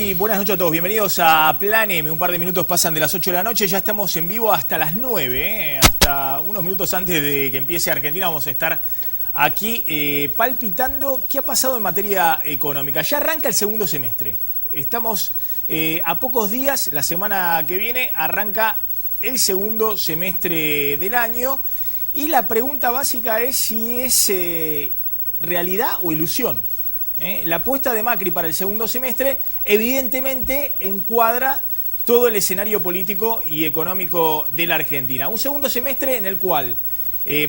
Muy buenas noches a todos, bienvenidos a Plan M. Un par de minutos pasan de las 8 de la noche, ya estamos en vivo hasta las 9, hasta unos minutos antes de que empiece Argentina vamos a estar aquí palpitando qué ha pasado en materia económica. Ya arranca el segundo semestre, estamos a pocos días, la semana que viene arranca el segundo semestre del año y la pregunta básica es si es realidad o ilusión. La apuesta de Macri para el segundo semestre evidentemente encuadra todo el escenario político y económico de la Argentina. Un segundo semestre en el cual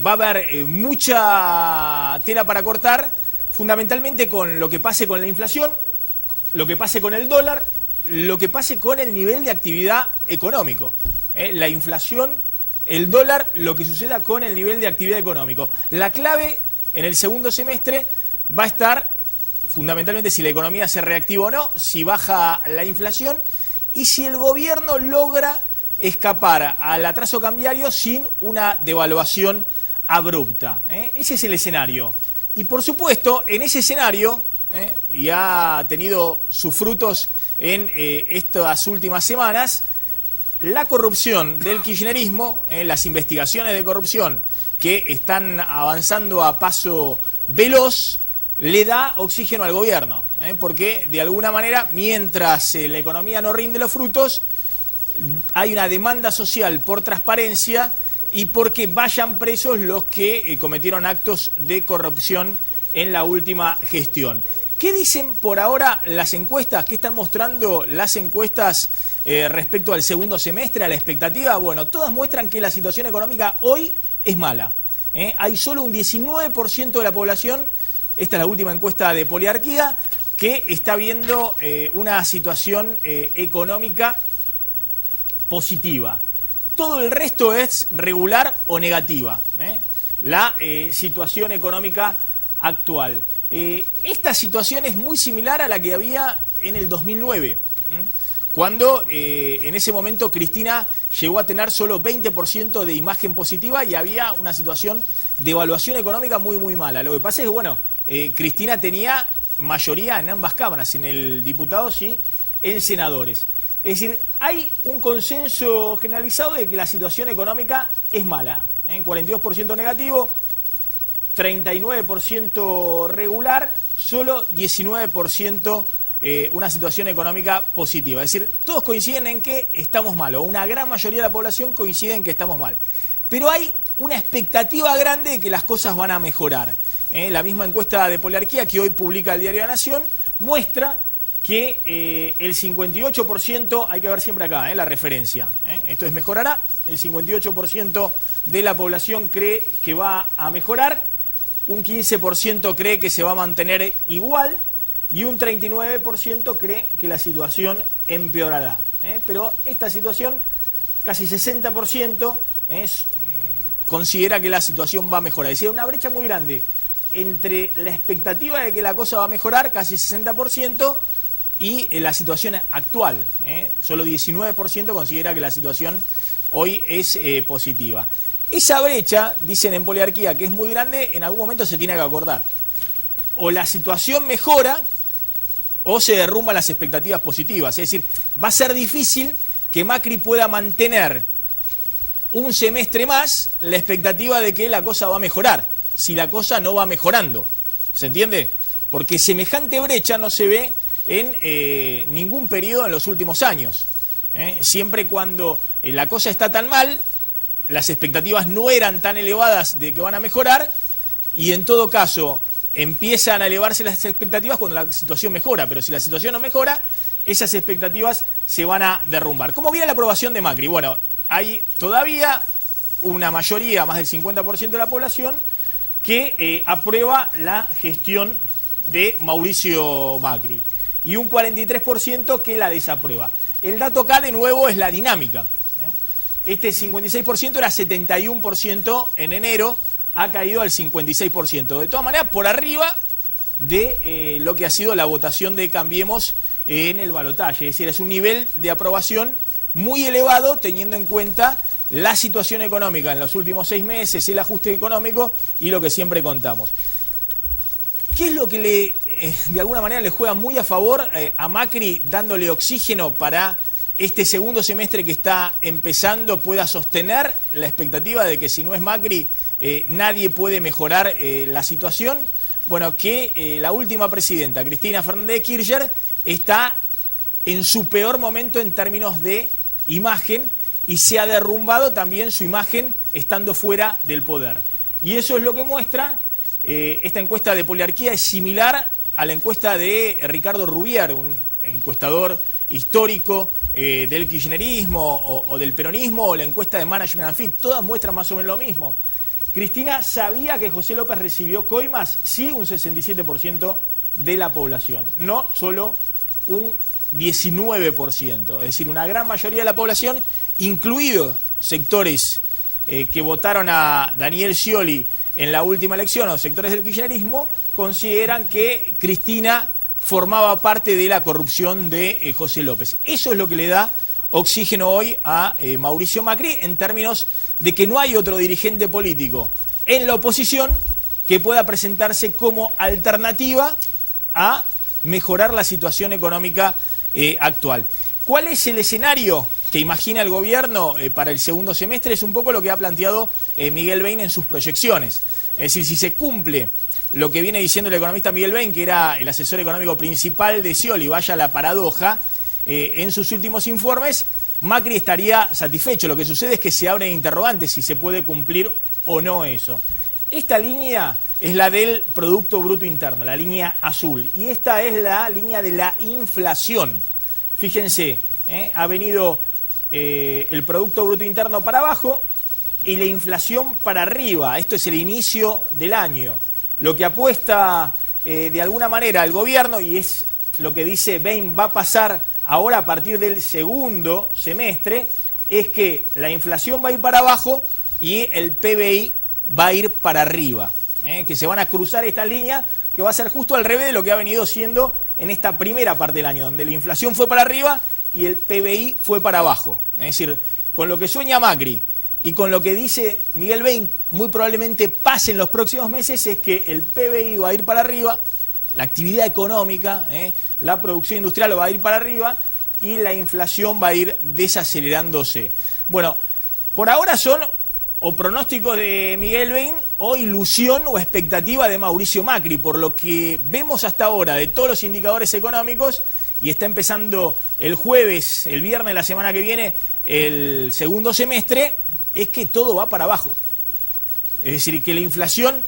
va a haber mucha tela para cortar, fundamentalmente con lo que pase con la inflación, lo que pase con el dólar, lo que pase con el nivel de actividad económico. La inflación, el dólar, lo que suceda con el nivel de actividad económico. La clave en el segundo semestre va a estar fundamentalmente si la economía se reactiva o no, si baja la inflación y si el gobierno logra escapar al atraso cambiario sin una devaluación abrupta. Ese es el escenario. Y por supuesto, en ese escenario, y ha tenido sus frutos en estas últimas semanas, la corrupción del kirchnerismo, las investigaciones de corrupción que están avanzando a paso veloz, le da oxígeno al gobierno, porque de alguna manera, mientras la economía no rinde los frutos, hay una demanda social por transparencia y porque vayan presos los que cometieron actos de corrupción en la última gestión. ¿Qué dicen por ahora las encuestas? ¿Qué están mostrando las encuestas respecto al segundo semestre, a la expectativa? Bueno, todas muestran que la situación económica hoy es mala. Hay solo un 19% de la población. Esta es la última encuesta de Poliarquía, que está viendo una situación económica positiva. Todo el resto es regular o negativa, la situación económica actual. Esta situación es muy similar a la que había en el 2009, cuando en ese momento Cristina llegó a tener solo 20% de imagen positiva y había una situación de evaluación económica muy mala. Lo que pasa es que, bueno, Cristina tenía mayoría en ambas cámaras, en el diputados y en senadores. Es decir, hay un consenso generalizado de que la situación económica es mala. 42% negativo, 39% regular, solo 19% una situación económica positiva. Es decir, todos coinciden en que estamos mal, o una gran mayoría de la población coincide en que estamos mal. Pero hay una expectativa grande de que las cosas van a mejorar. La misma encuesta de Poliarquía que hoy publica el Diario de la Nación muestra que el 58%, hay que ver siempre acá la referencia, esto es mejorará, el 58% de la población cree que va a mejorar, un 15% cree que se va a mantener igual y un 39% cree que la situación empeorará. Pero esta situación, casi 60%, considera que la situación va a mejorar. Es decir, una brecha muy grande entre la expectativa de que la cosa va a mejorar, casi 60%, y la situación actual. Solo 19% considera que la situación hoy es positiva. Esa brecha, dicen en Poliarquía, que es muy grande, en algún momento se tiene que acordar. O la situación mejora o se derrumban las expectativas positivas. Es decir, va a ser difícil que Macri pueda mantener un semestre más la expectativa de que la cosa va a mejorar, si la cosa no va mejorando. ¿Se entiende? Porque semejante brecha no se ve en ningún periodo en los últimos años. Siempre cuando la cosa está tan mal, las expectativas no eran tan elevadas de que van a mejorar, y en todo caso empiezan a elevarse las expectativas cuando la situación mejora, pero si la situación no mejora, esas expectativas se van a derrumbar. ¿Cómo viene la aprobación de Macri? Bueno, hay todavía una mayoría, más del 50% de la población, que aprueba la gestión de Mauricio Macri y un 43% que la desaprueba. El dato acá de nuevo es la dinámica. Este 56% era 71% en enero, ha caído al 56%. De todas maneras, por arriba de lo que ha sido la votación de Cambiemos en el balotaje. Es decir, es un nivel de aprobación muy elevado teniendo en cuenta la situación económica en los últimos 6 meses, el ajuste económico y lo que siempre contamos. ¿Qué es lo que que de alguna manera le juega muy a favor a Macri, dándole oxígeno para este segundo semestre que está empezando pueda sostener la expectativa de que si no es Macri, nadie puede mejorar la situación. Bueno, que la última presidenta, Cristina Fernández de Kirchner, está en su peor momento en términos de imagen y se ha derrumbado también su imagen estando fuera del poder. Y eso es lo que muestra, esta encuesta de Poliarquía es similar a la encuesta de Ricardo Rubier, un encuestador histórico del kirchnerismo o del peronismo, o la encuesta de Management and Fit, todas muestran más o menos lo mismo. Cristina sabía que José López recibió coimas, sí, un 67% de la población, no solo un 19%, es decir, una gran mayoría de la población, incluidos sectores que votaron a Daniel Scioli en la última elección, o sectores del kirchnerismo, consideran que Cristina formaba parte de la corrupción de José López. Eso es lo que le da oxígeno hoy a Mauricio Macri, en términos de que no hay otro dirigente político en la oposición que pueda presentarse como alternativa a mejorar la situación económica actual. ¿Cuál es el escenario que imagina el gobierno para el segundo semestre? Es un poco lo que ha planteado Miguel Bain en sus proyecciones. Es decir, si se cumple lo que viene diciendo el economista Miguel Bain, que era el asesor económico principal de Scioli, vaya la paradoja, en sus últimos informes, Macri estaría satisfecho. Lo que sucede es que se abren interrogantes si se puede cumplir o no eso. Esta línea es la del Producto Bruto Interno, la línea azul. Y esta es la línea de la inflación. Fíjense, ha venido el Producto Bruto Interno para abajo y la inflación para arriba. Esto es el inicio del año. Lo que apuesta de alguna manera el gobierno, y es lo que dice Bain va a pasar ahora a partir del segundo semestre, es que la inflación va a ir para abajo y el PBI va a ir para arriba. Que se van a cruzar esta línea, que va a ser justo al revés de lo que ha venido siendo en esta primera parte del año, donde la inflación fue para arriba y el PBI fue para abajo. Es decir, con lo que sueña Macri y con lo que dice Miguel Bain, muy probablemente pase en los próximos meses, es que el PBI va a ir para arriba, la actividad económica, la producción industrial va a ir para arriba y la inflación va a ir desacelerándose. Bueno, por ahora son o pronósticos de Miguel Bain o ilusión o expectativa de Mauricio Macri, por lo que vemos hasta ahora de todos los indicadores económicos, y está empezando el jueves, el viernes de la semana que viene, el segundo semestre, es que todo va para abajo. Es decir, que la inflación,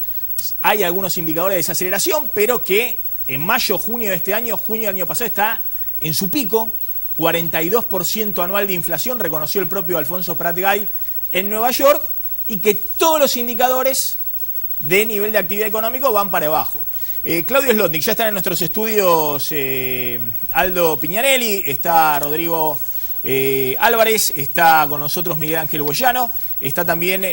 hay algunos indicadores de desaceleración, pero que en mayo, junio de este año, junio del año pasado, está en su pico, 42% anual de inflación, reconoció el propio Alfonso Prat-Gay en Nueva York, y que todos los indicadores de nivel de actividad económico van para abajo. Claudio Slotnick, ya están en nuestros estudios Aldo Piñarelli, está Rodrigo Álvarez, está con nosotros Miguel Ángel Boyano, está también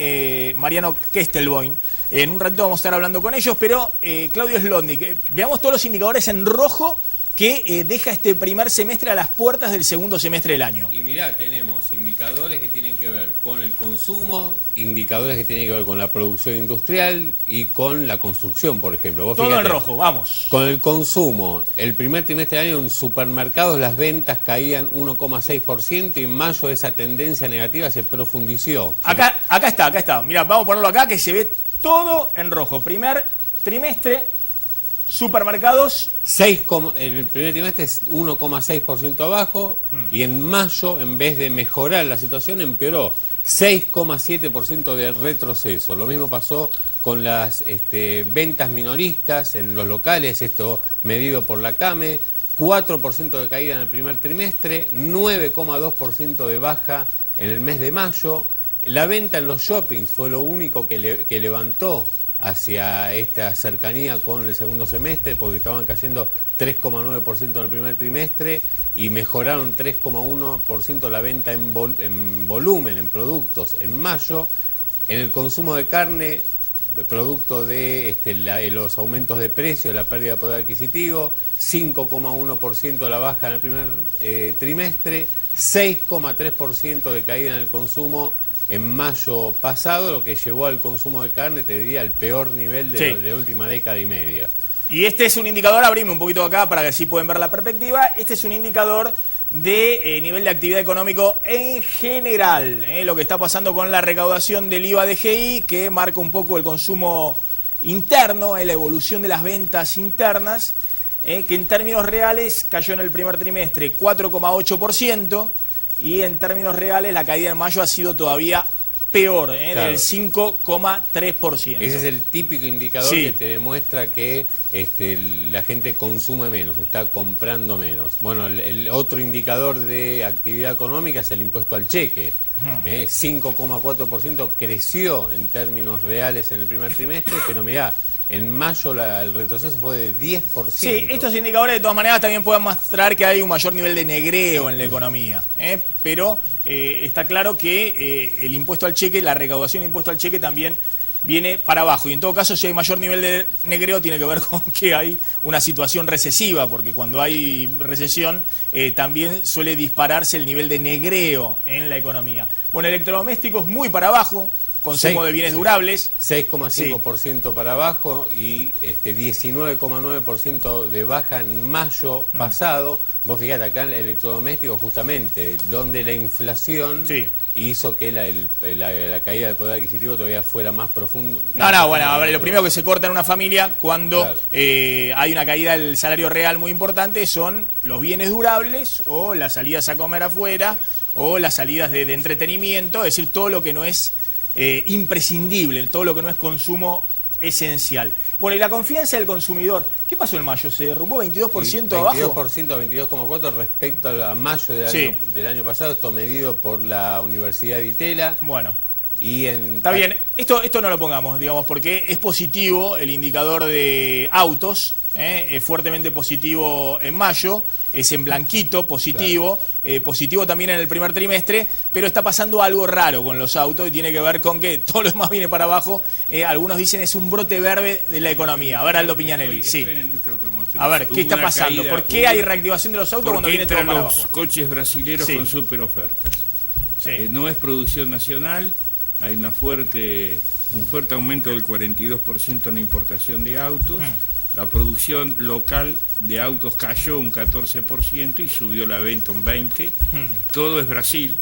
Mariano Kestelboin. En un ratito vamos a estar hablando con ellos, pero Claudio Slotnick, veamos todos los indicadores en rojo que deja este primer semestre a las puertas del segundo semestre del año. Y mirá, tenemos indicadores que tienen que ver con el consumo, indicadores que tienen que ver con la producción industrial y con la construcción, por ejemplo. Vos todo fíjate, en rojo, vamos. Con el consumo, el primer trimestre del año en supermercados las ventas caían 1,6% y en mayo esa tendencia negativa se profundizó. Acá está. Mirá, vamos a ponerlo acá que se ve todo en rojo. Primer trimestre, supermercados. El primer trimestre es 1,6% abajo y en mayo, en vez de mejorar la situación, empeoró. 6,7% de retroceso. Lo mismo pasó con las ventas minoristas en los locales, esto medido por la CAME, 4% de caída en el primer trimestre, 9,2% de baja en el mes de mayo. La venta en los shoppings fue lo único que levantó hacia esta cercanía con el segundo semestre, porque estaban cayendo 3,9% en el primer trimestre y mejoraron 3,1% la venta en volumen, en productos, en mayo. En el consumo de carne, producto de los aumentos de precio, la pérdida de poder adquisitivo, 5,1% la baja en el primer trimestre, 6,3% de caída en el consumo en mayo pasado, lo que llevó al consumo de carne, te diría, al peor nivel de la última década y media. Y este es un indicador, abrime un poquito acá para que así pueden ver la perspectiva. Este es un indicador de nivel de actividad económico en general. Lo que está pasando con la recaudación del IVA DGI, que marca un poco el consumo interno, la evolución de las ventas internas, que en términos reales cayó en el primer trimestre 4,8%, y en términos reales la caída en mayo ha sido todavía peor, claro, del 5,3%. Ese es el típico indicador, sí, que te demuestra que la gente consume menos, está comprando menos. Bueno, el otro indicador de actividad económica es el impuesto al cheque. 5,4% creció en términos reales en el primer trimestre, pero mirá, en mayo el retroceso fue de 10%. Sí, estos indicadores de todas maneras también pueden mostrar que hay un mayor nivel de negreo en la economía. Pero está claro que el impuesto al cheque, la recaudación del impuesto al cheque también viene para abajo. Y en todo caso, si hay mayor nivel de negreo, tiene que ver con que hay una situación recesiva, porque cuando hay recesión también suele dispararse el nivel de negreo en la economía. Bueno, electrodomésticos muy para abajo. Consumo de bienes durables. 6,5% para abajo y 19,9% de baja en mayo pasado. Vos fíjate, acá en el electrodoméstico justamente, donde la inflación hizo que la caída del poder adquisitivo todavía fuera más profundo. Bueno, a ver, lo primero que se corta en una familia cuando hay una caída del salario real muy importante son los bienes durables o las salidas a comer afuera o las salidas de entretenimiento, es decir, todo lo que no es imprescindible, todo lo que no es consumo esencial. Bueno, y la confianza del consumidor, ¿qué pasó en mayo? ¿Se derrumbó 22% abajo? 22% a 22,4% respecto a mayo del año pasado, esto medido por la Universidad de Itela. Bueno. Está bien, esto no lo pongamos, digamos, porque es positivo el indicador de autos, es fuertemente positivo en mayo, es en blanquito, positivo, positivo también en el primer trimestre, pero está pasando algo raro con los autos y tiene que ver con que todo lo demás viene para abajo. Algunos dicen es un brote verde de la economía. A ver, Aldo Piñanelli, sí. A ver, ¿qué está pasando? ¿Por qué hay reactivación de los autos cuando viene todo para abajo? Los coches brasileros con super ofertas. No es producción nacional, hay un fuerte aumento del 42% en la importación de autos. La producción local de autos cayó un 14% y subió la venta un 20%. Todo es Brasil.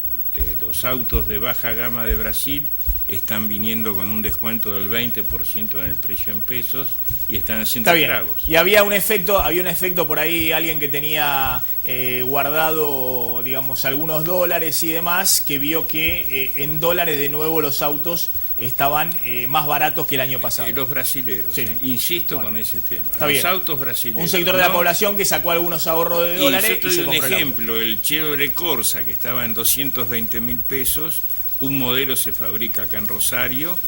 Los autos de baja gama de Brasil están viniendo con un descuento del 20% en el precio en pesos y están haciendo estragos. Y había un efecto por ahí, alguien que tenía guardado, digamos, algunos dólares y demás, que vio que en dólares de nuevo los autos estaban más baratos que el año pasado. Los brasileros, insisto con ese tema. Los autos brasileros. Un sector de la población que sacó algunos ahorros de dólares y se compró un ejemplo, el Chevrolet Corsa, que estaba en 220.000 pesos, un modelo se fabrica acá en Rosario,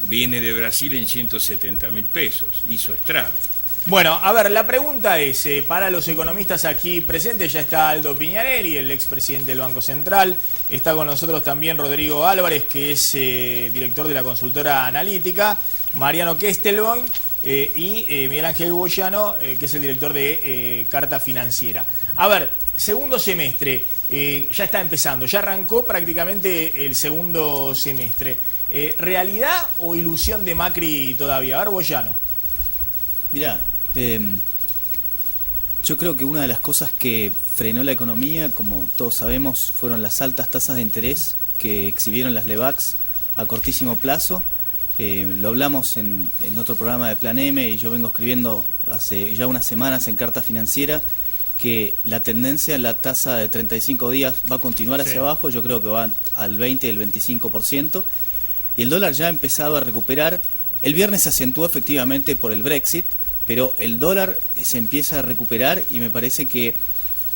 viene de Brasil en 170.000 pesos, hizo estrago. Bueno, a ver, la pregunta es, para los economistas aquí presentes, ya está Aldo Piñanelli, el expresidente del Banco Central, está con nosotros también Rodrigo Álvarez, que es director de la consultora analítica, Mariano Kestelboim y Miguel Ángel Boyano, que es el director de Carta Financiera. A ver, segundo semestre, ya está empezando, ya arrancó prácticamente el segundo semestre. ¿Realidad o ilusión de Macri todavía? A ver, Boyano. Mirá, yo creo que una de las cosas que frenó la economía, como todos sabemos, fueron las altas tasas de interés que exhibieron las LEBACs a cortísimo plazo. Lo hablamos en otro programa de Plan M y yo vengo escribiendo hace ya unas semanas en Carta Financiera que la tendencia en la tasa de 35 días va a continuar hacia abajo, yo creo que va al 20 y el 25%, y el dólar ya ha empezado a recuperar. El viernes se acentuó efectivamente por el Brexit, pero el dólar se empieza a recuperar y me parece que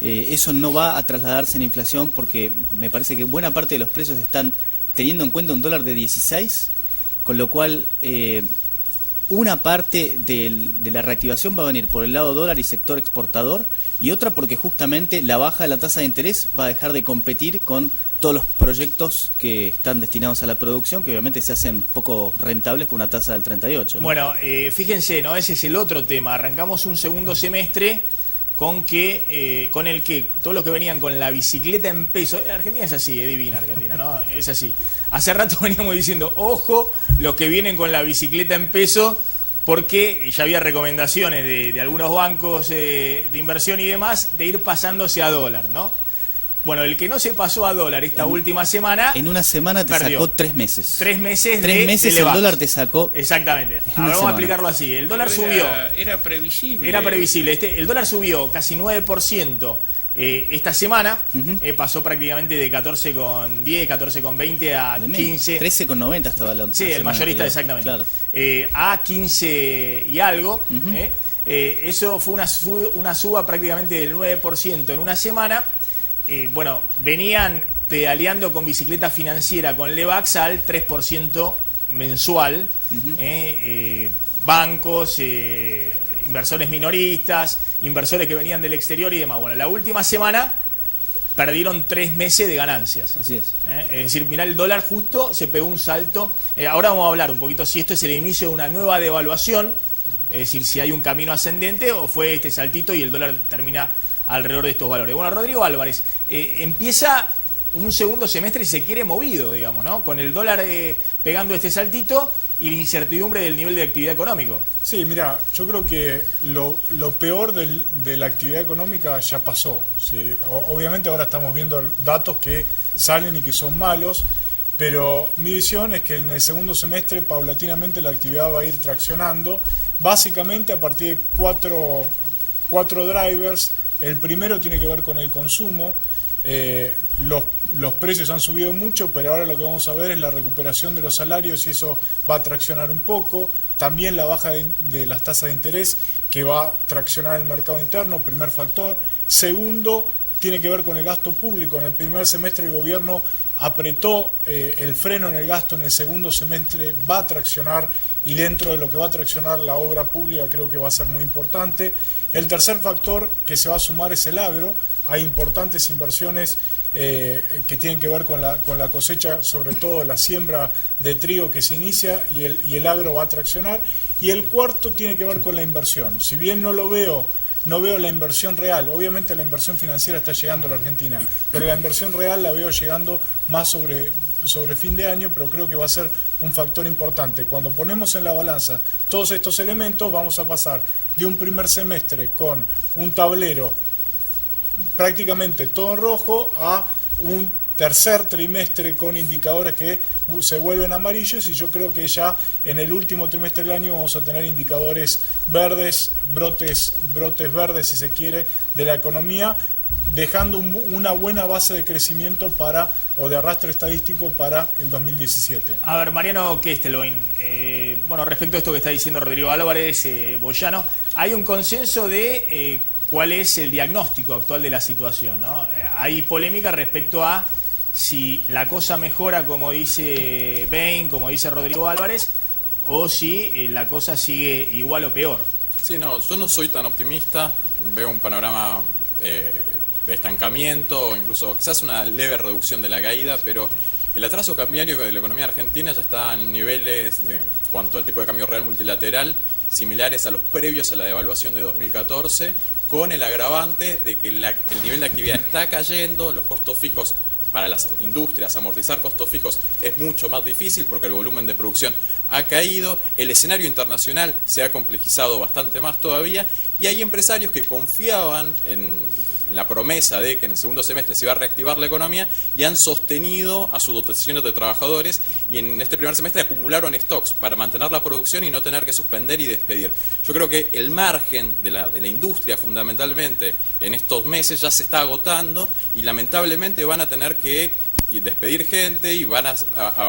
eso no va a trasladarse en inflación porque me parece que buena parte de los precios están teniendo en cuenta un dólar de 16, con lo cual una parte de la reactivación va a venir por el lado dólar y sector exportador y otra porque justamente la baja de la tasa de interés va a dejar de competir con todos los proyectos que están destinados a la producción, que obviamente se hacen poco rentables con una tasa del 38. ¿no? Bueno, fíjense, ¿no? Ese es el otro tema. Arrancamos un segundo semestre con el que todos los que venían con la bicicleta en peso, Argentina es así, es divina Argentina, ¿no? Es así. Hace rato veníamos diciendo, ojo, los que vienen con la bicicleta en peso, porque ya había recomendaciones de algunos bancos de inversión y demás de ir pasándose a dólar, ¿no? Bueno, el que no se pasó a dólar esta última semana... En una semana te perdió. sacó 3 meses. 3 meses de 3 meses el dólar te sacó... Exactamente. Ahora vamos a explicarlo así. El dólar subió... Era previsible. Era previsible. El dólar subió casi 9% esta semana. Pasó prácticamente de 14,10, 14,20 a 15... 13,90 estaba la Sí, el mayorista, anterior. exactamente. Claro. A 15 y algo. Eso fue una suba prácticamente del 9% en una semana. Bueno, venían pedaleando con bicicleta financiera con Levax al 3% mensual. Bancos, inversores minoristas, inversores que venían del exterior y demás. Bueno, la última semana perdieron 3 meses de ganancias. Así es. Es decir, mirá, el dólar justo se pegó un salto. Ahora vamos a hablar un poquito si esto es el inicio de una nueva devaluación, es decir, si hay un camino ascendente o fue este saltito y el dólar termina alrededor de estos valores. Bueno, Rodrigo Álvarez, empieza un segundo semestre y se quiere movido, digamos, ¿no? Con el dólar pegando este saltito y la incertidumbre del nivel de actividad económico. Sí, mira, yo creo que lo peor de la actividad económica ya pasó. ¿Sí? Obviamente ahora estamos viendo datos que salen y que son malos, pero mi visión es que en el segundo semestre paulatinamente la actividad va a ir traccionando, básicamente a partir de cuatro drivers. El primero tiene que ver con el consumo. Los precios han subido mucho, pero ahora lo que vamos a ver es la recuperación de los salarios y eso va a traccionar un poco. También la baja de las tasas de interés que va a traccionar el mercado interno, primer factor. Segundo, tiene que ver con el gasto público. En el primer semestre el gobierno apretó el freno en el gasto, en el segundo semestre va a traccionar y dentro de lo que va a traccionar la obra pública creo que va a ser muy importante. El tercer factor que se va a sumar es el agro. Hay importantes inversiones que tienen que ver con la cosecha, sobre todo la siembra de trigo que se inicia y el agro va a traccionar. Y el cuarto tiene que ver con la inversión. Si bien no veo la inversión real, obviamente la inversión financiera está llegando a la Argentina, pero la inversión real la veo llegando más sobre fin de año, pero creo que va a ser un factor importante. Cuando ponemos en la balanza todos estos elementos, vamos a pasar de un primer semestre con un tablero prácticamente todo en rojo a un tercer trimestre con indicadores que se vuelven amarillos y yo creo que ya en el último trimestre del año vamos a tener indicadores verdes, brotes verdes si se quiere de la economía, dejando una buena base de crecimiento o de arrastre estadístico para el 2017. A ver, Mariano Kestelboim, bueno, respecto a esto que está diciendo Rodrigo Álvarez, Boyano, hay un consenso de cuál es el diagnóstico actual de la situación, ¿no? Hay polémica respecto a si la cosa mejora, como dice Bain, como dice Rodrigo Álvarez, o si la cosa sigue igual o peor. Sí, no, yo no soy tan optimista, veo un panorama de estancamiento, o incluso quizás una leve reducción de la caída, pero el atraso cambiario de la economía argentina ya está en niveles de cuanto al tipo de cambio real multilateral similares a los previos a la devaluación de 2014, con el agravante de que el nivel de actividad está cayendo, los costos fijos para las industrias, amortizar costos fijos es mucho más difícil porque el volumen de producción ha caído, el escenario internacional se ha complejizado bastante más todavía y hay empresarios que confiaban en la promesa de que en el segundo semestre se iba a reactivar la economía y han sostenido a sus dotaciones de trabajadores y en este primer semestre acumularon stocks para mantener la producción y no tener que suspender y despedir. Yo creo que el margen de la industria fundamentalmente en estos meses ya se está agotando y lamentablemente van a tener que despedir gente y van a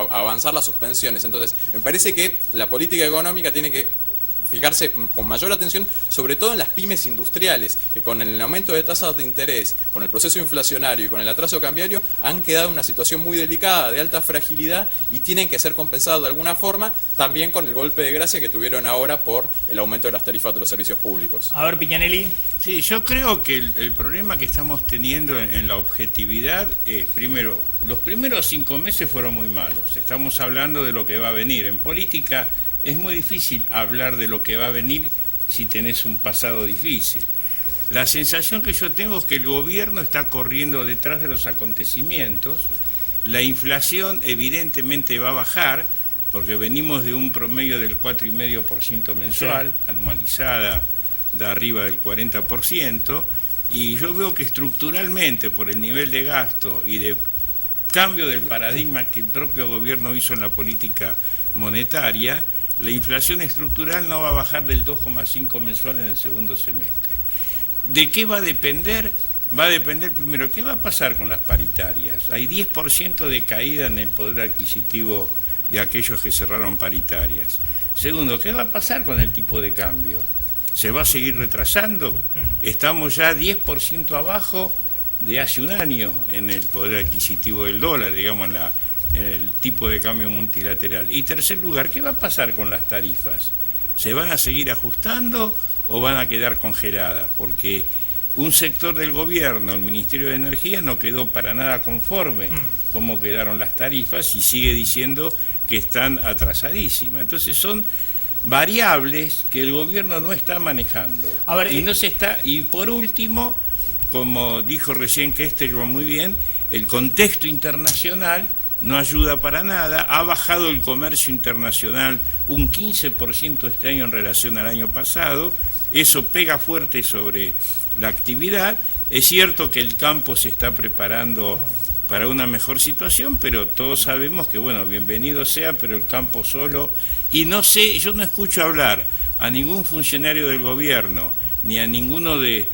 avanzar las suspensiones. Entonces, me parece que la política económica tiene que fijarse con mayor atención, sobre todo en las pymes industriales, que con el aumento de tasas de interés, con el proceso inflacionario y con el atraso cambiario, han quedado en una situación muy delicada, de alta fragilidad, y tienen que ser compensados de alguna forma, también con el golpe de gracia que tuvieron ahora por el aumento de las tarifas de los servicios públicos. A ver, Piñanelli. Sí, yo creo que el problema que estamos teniendo en la objetividad es, primero, los primeros 5 meses fueron muy malos. Estamos hablando de lo que va a venir. En política es muy difícil hablar de lo que va a venir si tenés un pasado difícil. La sensación que yo tengo es que el gobierno está corriendo detrás de los acontecimientos. La inflación evidentemente va a bajar, porque venimos de un promedio del 4,5% mensual, anualizada de arriba del 40%, y yo veo que estructuralmente, por el nivel de gasto y de cambio del paradigma que el propio gobierno hizo en la política monetaria, la inflación estructural no va a bajar del 2,5 mensual en el segundo semestre. ¿De qué va a depender? Va a depender primero, ¿qué va a pasar con las paritarias? Hay 10% de caída en el poder adquisitivo de aquellos que cerraron paritarias. Segundo, ¿qué va a pasar con el tipo de cambio? ¿Se va a seguir retrasando? Estamos ya 10% abajo de hace un año en el poder adquisitivo del dólar, digamos, en el tipo de cambio multilateral. Y tercer lugar, ¿qué va a pasar con las tarifas? ¿Se van a seguir ajustando o van a quedar congeladas? Porque un sector del gobierno, el Ministerio de Energía, no quedó para nada conforme cómo quedaron las tarifas y sigue diciendo que están atrasadísimas. Entonces son variables que el gobierno no está manejando. A ver, y por último, como dijo recién Kesterman muy bien, el contexto internacional no ayuda para nada. Ha bajado el comercio internacional un 15% este año en relación al año pasado. Eso pega fuerte sobre la actividad. Es cierto que el campo se está preparando para una mejor situación, pero todos sabemos que, bueno, bienvenido sea, pero el campo solo. Y no sé, yo no escucho hablar a ningún funcionario del gobierno, ni a ninguno de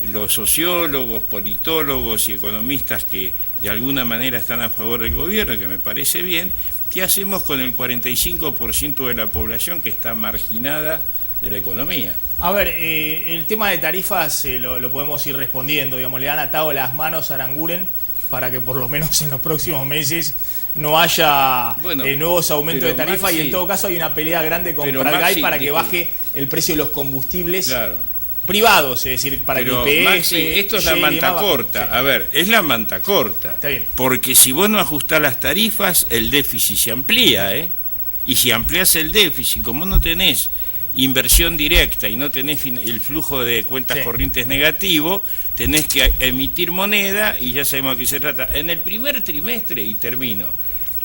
los sociólogos, politólogos y economistas que de alguna manera están a favor del gobierno, que me parece bien. ¿Qué hacemos con el 45% de la población que está marginada de la economía? A ver, el tema de tarifas lo podemos ir respondiendo, digamos, le han atado las manos a Aranguren para que por lo menos en los próximos meses no haya nuevos aumentos de tarifa, Maxi, y en todo caso hay una pelea grande con Pratgay para que baje el precio de los combustibles privados, es decir, para pero, que IPF... Maxi, esto es la manta corta, a ver, es la manta corta, porque si vos no ajustás las tarifas, el déficit se amplía, y si ampliás el déficit, como no tenés inversión directa y no tenés el flujo de cuentas corrientes negativo, tenés que emitir moneda y ya sabemos de qué se trata. En el primer trimestre, y termino,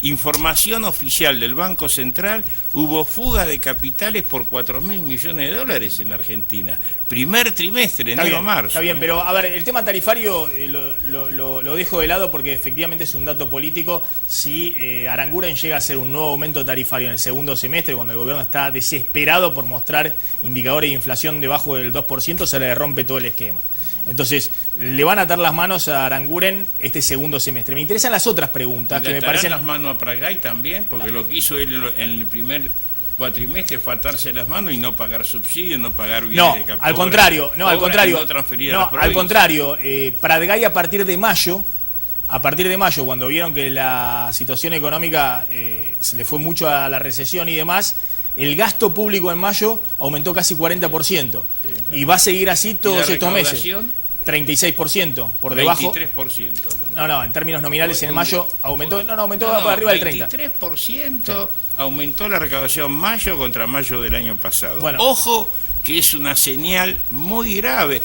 información oficial del Banco Central, hubo fuga de capitales por 4.000 millones de dólares en Argentina. Primer trimestre, enero-marzo. Está bien, pero a ver, el tema tarifario lo dejo de lado porque efectivamente es un dato político. Si Aranguren llega a hacer un nuevo aumento tarifario en el segundo semestre, cuando el gobierno está desesperado por mostrar indicadores de inflación debajo del 2%, se le rompe todo el esquema. Entonces, le van a atar las manos a Aranguren este segundo semestre. Me interesan las otras preguntas que me parecen... las manos a Pratgay también, porque lo que hizo él en el primer cuatrimestre fue atarse las manos y no pagar subsidios, no pagar bienes de captura. Al contrario, no transferir a las provincias. Al contrario, Pratgay a partir de mayo, cuando vieron que la situación económica se le fue mucho a la recesión y demás, el gasto público en mayo aumentó casi 40%. Y va a seguir así todos estos meses. 36%, por debajo. 23%. No, en términos nominales en mayo aumentó, aumentó por arriba del 30%. 23% aumentó la recaudación mayo contra mayo del año pasado. Bueno, ojo, que es una señal muy grave.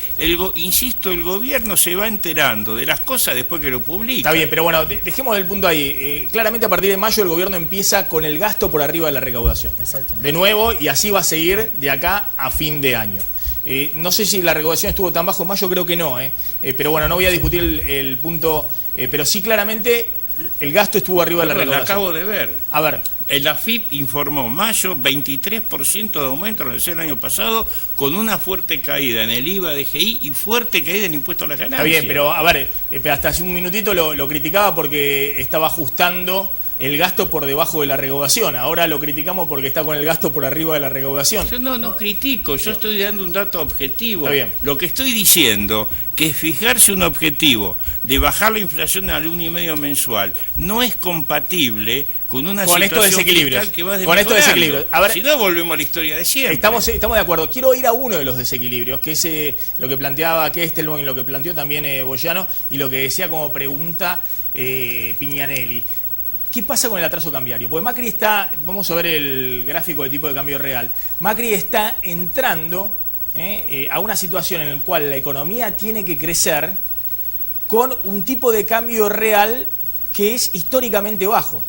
Insisto, el gobierno se va enterando de las cosas después que lo publica. Está bien, pero bueno, dejemos el punto ahí. Claramente a partir de mayo el gobierno empieza con el gasto por arriba de la recaudación. De nuevo, y así va a seguir de acá a fin de año. No sé si la recaudación estuvo tan bajo en mayo, creo que no. Pero bueno, no voy a discutir el punto, pero sí claramente el gasto estuvo arriba de la recaudación. Lo acabo de ver. A ver. El AFIP informó mayo 23% de aumento en relación al año pasado, con una fuerte caída en el IVA de GI y fuerte caída en impuestos a las ganancias. Está bien, pero a ver, hasta hace un minutito lo criticaba porque estaba ajustando el gasto por debajo de la recaudación. Ahora lo criticamos porque está con el gasto por arriba de la recaudación. Yo no critico, yo estoy dando un dato objetivo. Está bien. Lo que estoy diciendo que fijarse un objetivo de bajar la inflación al 1,5 mensual no es compatible con una situación fiscal que va con estos desequilibrios. A ver, si no, volvemos a la historia de siempre. Estamos de acuerdo. Quiero ir a uno de los desequilibrios, que es lo que planteaba Kesterman y lo que planteó también Boyano, y lo que decía como pregunta Piñanelli. ¿Qué pasa con el atraso cambiario? Porque Macri está, vamos a ver el gráfico de tipo de cambio real, Macri está entrando a una situación en la cual la economía tiene que crecer con un tipo de cambio real que es históricamente bajo.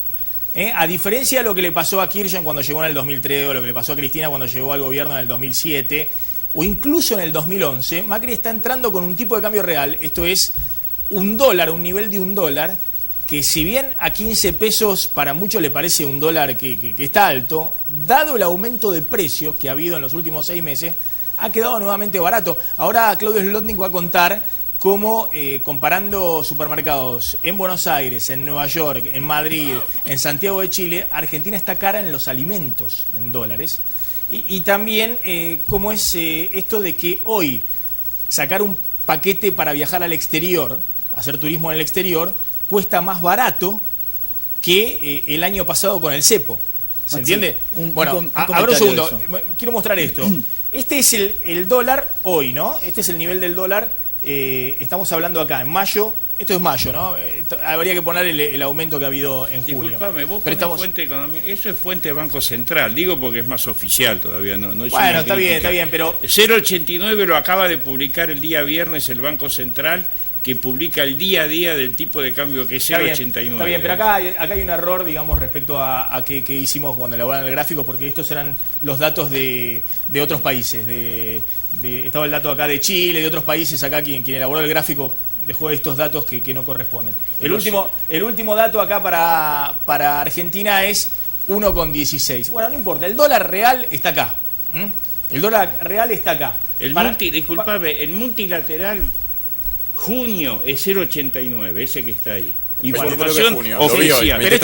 A diferencia de lo que le pasó a Kirchner cuando llegó en el 2003, o lo que le pasó a Cristina cuando llegó al gobierno en el 2007, o incluso en el 2011, Macri está entrando con un tipo de cambio real, esto es un dólar, un nivel de un dólar, que si bien a 15 pesos para muchos le parece un dólar que está alto, dado el aumento de precios que ha habido en los últimos 6 meses, ha quedado nuevamente barato. Ahora Claudio Zlotnik va a contar cómo comparando supermercados en Buenos Aires, en Nueva York, en Madrid, en Santiago de Chile, Argentina está cara en los alimentos, en dólares. Y también cómo es esto de que hoy sacar un paquete para viajar al exterior, hacer turismo en el exterior, cuesta más barato que el año pasado con el cepo. ¿Se entiende? Bueno, abra un segundo, quiero mostrar esto. Este es el dólar hoy, ¿no? Este es el nivel del dólar. Estamos hablando acá en mayo. Esto es mayo, ¿no? Habría que poner el aumento que ha habido en junio. Disculpame, vos ponés fuente de economía. Eso es fuente de Banco Central. Digo porque es más oficial todavía. No es bueno, está bien, pero... 0,89 lo acaba de publicar el día viernes el Banco Central, que publica el día a día del tipo de cambio que es 0,89. Está bien, pero acá hay un error, digamos, respecto a qué hicimos cuando elaboraron el gráfico, porque estos eran los datos de otros países. Estaba el dato acá de Chile, de otros países. Acá quien elaboró el gráfico dejó estos datos que no corresponden. El último dato acá para Argentina es 1,16. Bueno, no importa, el dólar real está acá. El dólar real está acá. Disculpame, el multilateral junio es 0,89, ese que está ahí. Información oficial. Pero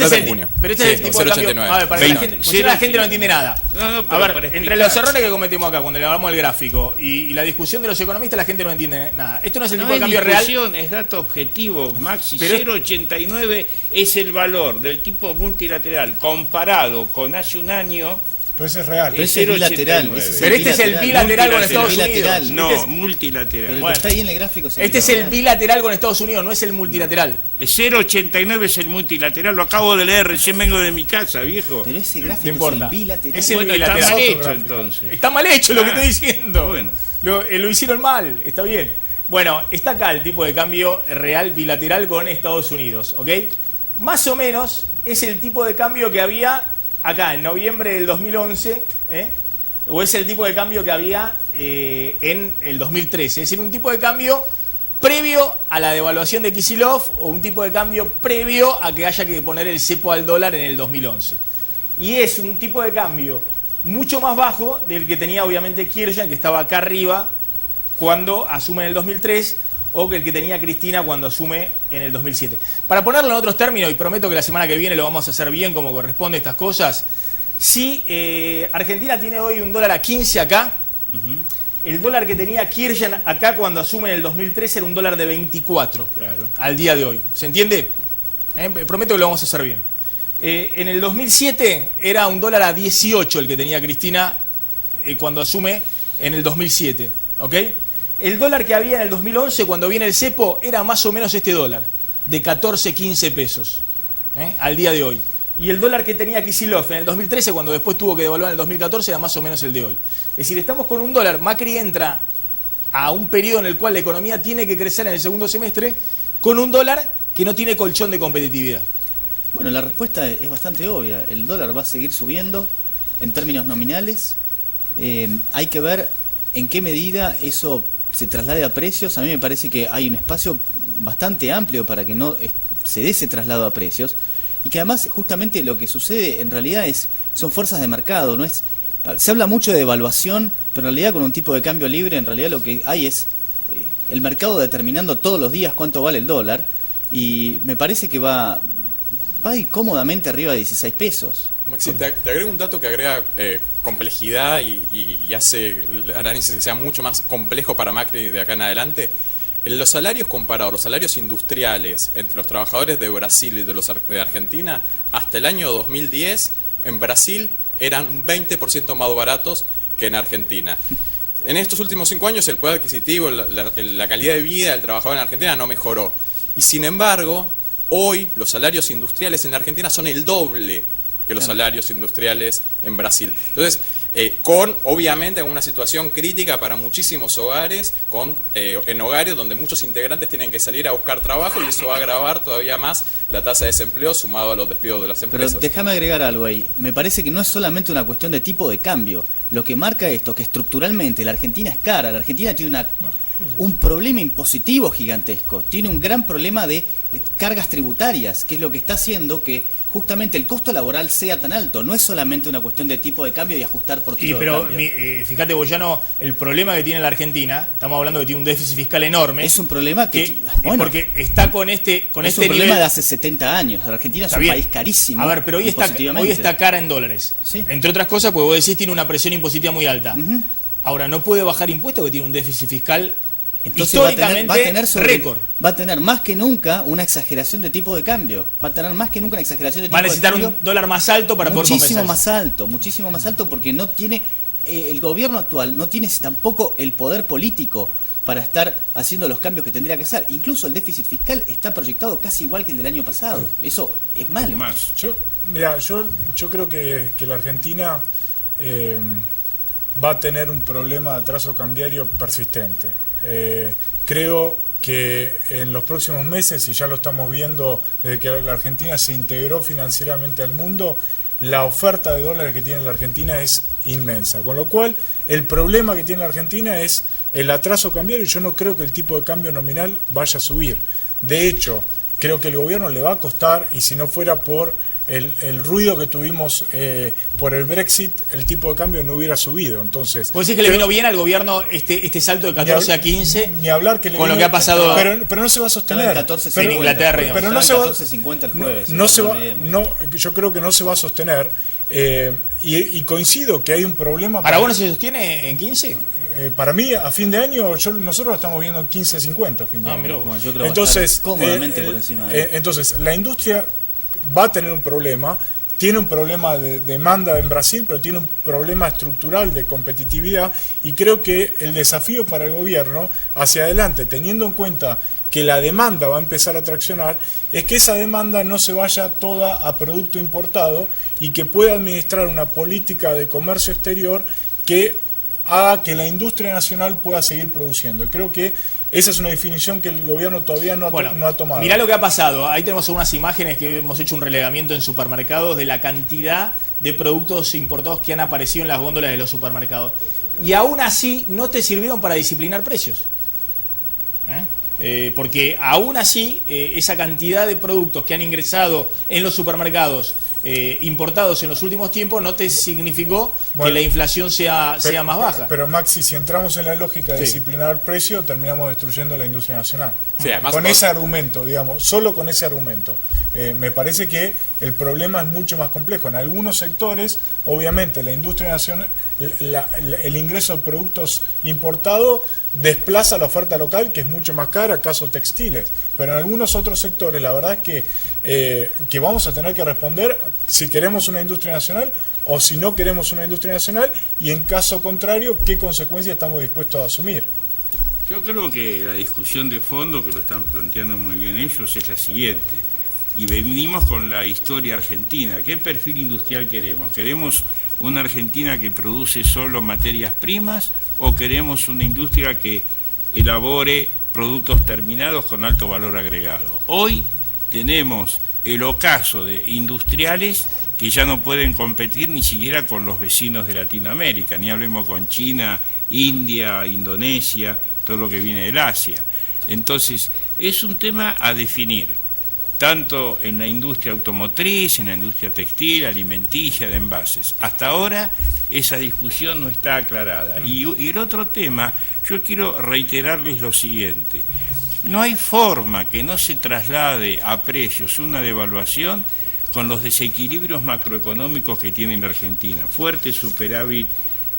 este es el tipo de cambio. A ver, para que la gente no entiende nada. A ver, entre los errores que cometimos acá cuando le hablamos el gráfico y la discusión de los economistas, la gente no entiende nada. Esto no es el tipo de cambio real. Es dato objetivo, Maxi. 0,89 es el valor del tipo multilateral comparado con hace un año. Pero ese es real. Pero ese es bilateral. Pero este es el bilateral con Estados Unidos. No, multilateral. Bueno, está ahí en el gráfico. Este es el bilateral con Estados Unidos, no es el multilateral. 0,89 es el multilateral, lo acabo de leer, recién vengo de mi casa, viejo. Pero ese gráfico es el bilateral. Es el bilateral. Está mal hecho, entonces. Está mal hecho lo que estoy diciendo. Bueno. Lo hicieron mal, está bien. Bueno, está acá el tipo de cambio real bilateral con Estados Unidos, ¿ok? Más o menos es el tipo de cambio que había acá en noviembre del 2011, o es el tipo de cambio que había en el 2013. Es decir, un tipo de cambio previo a la devaluación de Kicillof o un tipo de cambio previo a que haya que poner el cepo al dólar en el 2011. Y es un tipo de cambio mucho más bajo del que tenía obviamente Kirchner, que estaba acá arriba cuando asume en el 2003, o que el que tenía Cristina cuando asume en el 2007. Para ponerlo en otros términos, y prometo que la semana que viene lo vamos a hacer bien como corresponde estas cosas, si Argentina tiene hoy un dólar a 15 acá, el dólar que tenía Kirchner acá cuando asume en el 2013 era un dólar de 24, claro, al día de hoy. ¿Se entiende? Prometo que lo vamos a hacer bien. En el 2007 era un dólar a 18 el que tenía Cristina cuando asume en el 2007, ¿ok? El dólar que había en el 2011 cuando viene el cepo era más o menos este dólar, de 14, 15 pesos, al día de hoy. Y el dólar que tenía Kicillof en el 2013, cuando después tuvo que devaluar en el 2014, era más o menos el de hoy. Es decir, estamos con un dólar. Macri entra a un periodo en el cual la economía tiene que crecer en el segundo semestre con un dólar que no tiene colchón de competitividad. Bueno, la respuesta es bastante obvia. El dólar va a seguir subiendo en términos nominales. Hay que ver en qué medida eso se traslade a precios. A mí me parece que hay un espacio bastante amplio para que no se dé ese traslado a precios, y que además justamente lo que sucede en realidad son fuerzas de mercado. Se habla mucho de devaluación, pero en realidad con un tipo de cambio libre en realidad lo que hay es el mercado determinando todos los días cuánto vale el dólar, y me parece que va a ir cómodamente arriba de 16 pesos. Maxi, te agrego un dato que agrega complejidad y hace el análisis que sea mucho más complejo para Macri de acá en adelante. En los salarios comparados, los salarios industriales entre los trabajadores de Brasil y de Argentina, hasta el año 2010, en Brasil eran un 20% más baratos que en Argentina. En estos últimos 5 años el poder adquisitivo, la calidad de vida del trabajador en Argentina no mejoró. Y sin embargo, hoy los salarios industriales en Argentina son el doble que los salarios industriales en Brasil. Entonces, con obviamente una situación crítica para muchísimos hogares, en hogares donde muchos integrantes tienen que salir a buscar trabajo, y eso va a agravar todavía más la tasa de desempleo sumado a los despidos de las empresas. Pero déjame agregar algo ahí. Me parece que no es solamente una cuestión de tipo de cambio. Lo que marca esto, que estructuralmente la Argentina es cara. La Argentina tiene un problema impositivo gigantesco. Tiene un gran problema de cargas tributarias, que es lo que está haciendo que justamente el costo laboral sea tan alto. No es solamente una cuestión de tipo de cambio y ajustar por tipo de cambio. Fíjate, Boyano, el problema que tiene la Argentina, estamos hablando que tiene un déficit fiscal enorme. Es un problema porque está con este problema nivel de hace 70 años. La Argentina es un país carísimo. A ver, pero hoy está cara en dólares. Sí. Entre otras cosas, porque vos decís tiene una presión impositiva muy alta. Ahora, no puede bajar impuestos porque tiene un déficit fiscal. Entonces históricamente récord. Va a tener más que nunca una exageración de tipo de cambio. Va a tener más que nunca una exageración de tipo de cambio. Va a necesitar un dólar más alto para poder compensar. Muchísimo más alto, porque no tiene el gobierno actual no tiene tampoco el poder político para estar haciendo los cambios que tendría que hacer. Incluso el déficit fiscal está proyectado casi igual que el del año pasado. Eso es malo. Yo creo que la Argentina va a tener un problema de atraso cambiario persistente. Creo que en los próximos meses, y ya lo estamos viendo desde que la Argentina se integró financieramente al mundo, la oferta de dólares que tiene la Argentina es inmensa. Con lo cual, el problema que tiene la Argentina es el atraso cambiario, y yo no creo que el tipo de cambio nominal vaya a subir. De hecho, creo que el gobierno le va a costar, y si no fuera por el ruido que tuvimos por el Brexit, el tipo de cambio no hubiera subido. Entonces, ¿vos decís que le vino bien al gobierno este salto de 14 a 15? Ni hablar que le con vino, lo que ha pasado. Pero no se va a sostener. 14, en Inglaterra. Pero no se va. 14.50 el jueves. Yo creo que no se va a sostener. Y coincido que hay un problema. ¿Para vos no se sostiene en 15? Para mí, a fin de año, nosotros lo estamos viendo en 15.50 a fin de año. Bueno, yo creo que entonces, va a estar cómodamente por encima de entonces, la industria va a tener un problema. Tiene un problema de demanda en Brasil, pero tiene un problema estructural de competitividad, y creo que el desafío para el gobierno hacia adelante, teniendo en cuenta que la demanda va a empezar a traccionar, es que esa demanda no se vaya toda a producto importado y que pueda administrar una política de comercio exterior que haga que la industria nacional pueda seguir produciendo. Y creo que esa es una definición que el gobierno todavía no ha tomado. Mirá lo que ha pasado. Ahí tenemos unas imágenes que hemos hecho un relevamiento en supermercados de la cantidad de productos importados que han aparecido en las góndolas de los supermercados. Y aún así no te sirvieron para disciplinar precios. Porque aún así esa cantidad de productos que han ingresado en los supermercados importados en los últimos tiempos no te significó que la inflación sea más baja. Pero Maxi, si entramos en la lógica de disciplinar el precio, terminamos destruyendo la industria nacional. Sí, además, con ese argumento, digamos, solo con ese argumento. Me parece que el problema es mucho más complejo. En algunos sectores, obviamente, la industria nacional, el ingreso de productos importados desplaza la oferta local, que es mucho más cara, caso textiles. Pero en algunos otros sectores, la verdad es que vamos a tener que responder si queremos una industria nacional o si no queremos una industria nacional, y en caso contrario, qué consecuencias estamos dispuestos a asumir. Yo creo que la discusión de fondo, que lo están planteando muy bien ellos, es la siguiente. Y venimos con la historia argentina. ¿Qué perfil industrial queremos? ¿Queremos una Argentina que produce solo materias primas o queremos una industria que elabore productos terminados con alto valor agregado? Hoy tenemos el ocaso de industriales que ya no pueden competir ni siquiera con los vecinos de Latinoamérica, ni hablemos con China, India, Indonesia, todo lo que viene del Asia. Entonces, es un tema a definir, tanto en la industria automotriz, en la industria textil, alimenticia, de envases. Hasta ahora esa discusión no está aclarada. Y el otro tema, yo quiero reiterarles lo siguiente. No hay forma que no se traslade a precios una devaluación con los desequilibrios macroeconómicos que tiene la Argentina. Fuerte superávit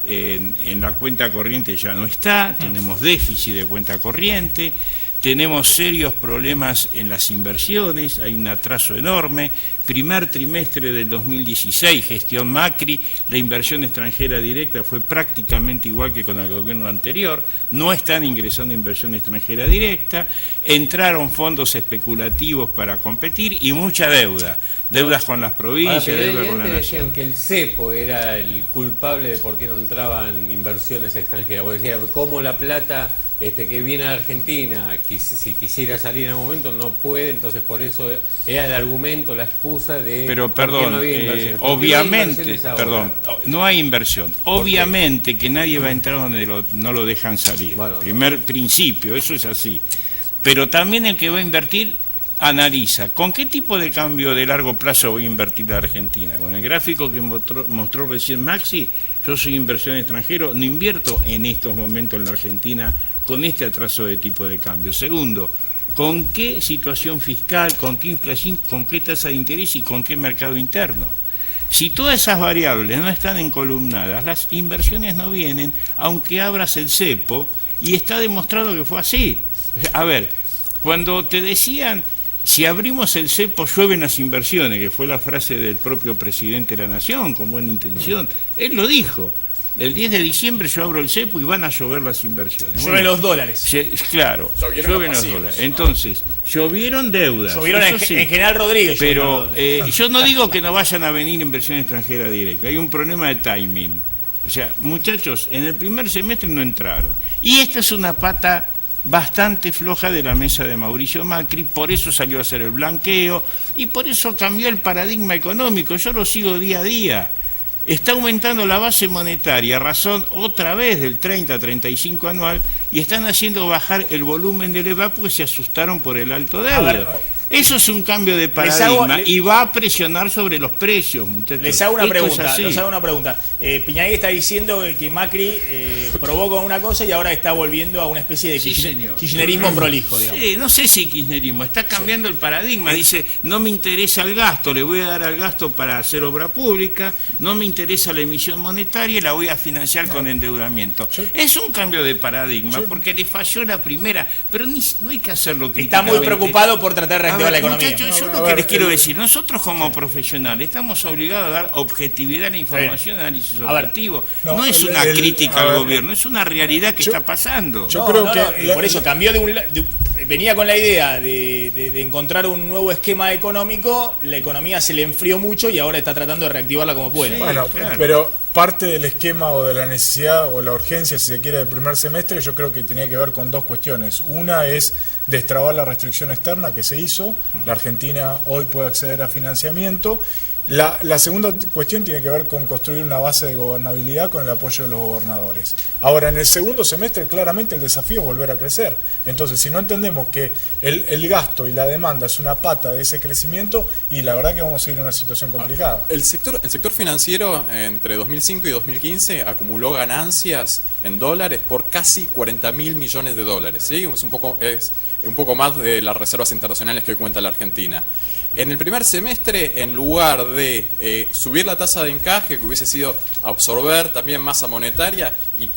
en la cuenta corriente ya no está, tenemos déficit de cuenta corriente, tenemos serios problemas en las inversiones, hay un atraso enorme. Primer trimestre del 2016, gestión Macri, la inversión extranjera directa fue prácticamente igual que con el gobierno anterior, no están ingresando inversión extranjera directa, entraron fondos especulativos para competir y mucha deuda, deudas con las provincias, deudas con la nación. Decían que el cepo era el culpable de por qué no entraban inversiones extranjeras, porque decía, ¿cómo la plata que viene a Argentina, si quisiera salir en algún momento, no puede? Entonces por eso era el argumento, la excusa de... Pero perdón, no había inversión. obviamente, perdón, no hay inversión. Obviamente que nadie va a entrar donde no lo dejan salir. Bueno, primer principio, eso es así. Pero también el que va a invertir analiza, ¿con qué tipo de cambio de largo plazo voy a invertir la Argentina? Con el gráfico que mostró recién Maxi, yo soy inversión extranjero, no invierto en estos momentos en la Argentina con este atraso de tipo de cambio. Segundo, ¿con qué situación fiscal, con qué inflación, con qué tasa de interés y con qué mercado interno? Si todas esas variables no están encolumnadas, las inversiones no vienen, aunque abras el cepo, y está demostrado que fue así. A ver, cuando te decían, si abrimos el cepo llueven las inversiones, que fue la frase del propio presidente de la Nación, con buena intención, él lo dijo. El 10 de diciembre yo abro el cepo y van a llover las inversiones. Llueven los dólares. Claro, llueven los dólares. Entonces, llovieron deudas. Llovieron en General Rodríguez. Pero yo no digo que no vayan a venir inversión extranjera directa. Hay un problema de timing. O sea, muchachos, en el primer semestre no entraron. Y esta es una pata bastante floja de la mesa de Mauricio Macri, por eso salió a hacer el blanqueo y por eso cambió el paradigma económico. Yo lo sigo día a día. Está aumentando la base monetaria, a razón otra vez del 30-35 anual, y están haciendo bajar el volumen del EVA porque se asustaron por el alto deuda. Eso es un cambio de paradigma y va a presionar sobre los precios, muchachos. Les hago una pregunta. Piñanelli está diciendo que Macri probó con una cosa y ahora está volviendo a una especie de kirchnerismo prolijo, digamos. Sí, no sé si kirchnerismo, está cambiando el paradigma. Dice, no me interesa el gasto, le voy a dar al gasto para hacer obra pública, no me interesa la emisión monetaria, la voy a financiar con endeudamiento. Es un cambio de paradigma porque le falló la primera, pero no hay que hacerlo críticamente. Está muy preocupado por tratar de la economía. Muchachos, yo lo que les quiero decir, nosotros como profesionales estamos obligados a dar objetividad a la información, análisis objetivo. No es una crítica al gobierno, es una realidad que está pasando. Yo creo que por eso cambió venía con la idea de encontrar un nuevo esquema económico, la economía se le enfrió mucho y ahora está tratando de reactivarla como puede. Sí, bueno, claro. Pero parte del esquema o de la necesidad o la urgencia, si se quiere, del primer semestre, yo creo que tenía que ver con dos cuestiones. Una es destrabar la restricción externa que se hizo. La Argentina hoy puede acceder a financiamiento. La segunda cuestión tiene que ver con construir una base de gobernabilidad con el apoyo de los gobernadores. Ahora, en el segundo semestre, claramente el desafío es volver a crecer. Entonces, si no entendemos que el gasto y la demanda es una pata de ese crecimiento, y la verdad que vamos a ir en una situación complicada. El sector financiero entre 2005 y 2015 acumuló ganancias en dólares por casi 40.000 millones de dólares. ¿Sí? Es un poco más de las reservas internacionales que hoy cuenta la Argentina. En el primer semestre, en lugar de subir la tasa de encaje, que hubiese sido absorber también masa monetaria